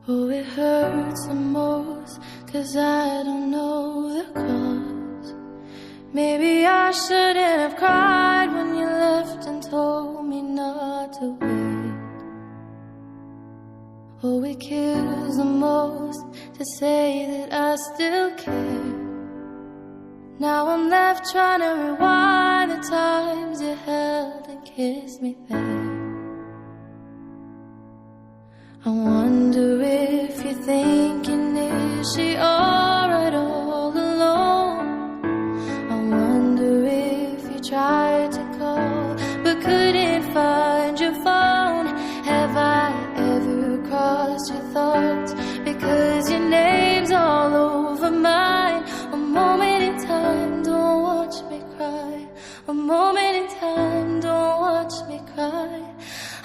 Oh, it hurts the most, 'cause I don't know the cause. Maybe I shouldn't have cried when you left and told me not to wait. Oh, it kills the most to say that I still care. Now I'm left trying to rewind the times you held and kissed me there. I wonder if you're thinking, is she alright all alone? I wonder if you tried to call but couldn't find your phone. Have I ever crossed your thoughts? Because your name's all over mine. A moment in time, don't watch me cry. A moment in time, don't watch me cry.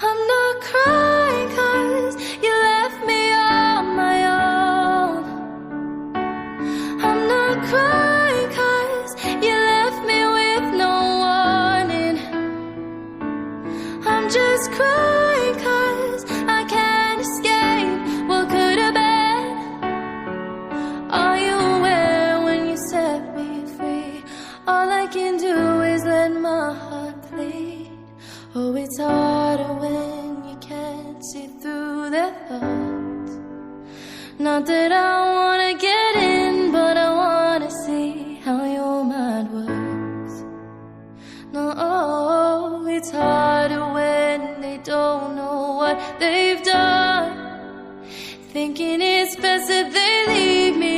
I'm not crying 'cause you left me on my own. I'm not crying 'cause you left me with no warning. I'm just crying 'cause I can't escape what could have been. Are you aware when you set me free? All I can do is let my heart bleed. Oh, it's harder when you can't see through their thoughts. Not that I wanna get in, but I wanna see how your mind works. No, it's harder when they don't know what they've done. Thinking it's best that they leave me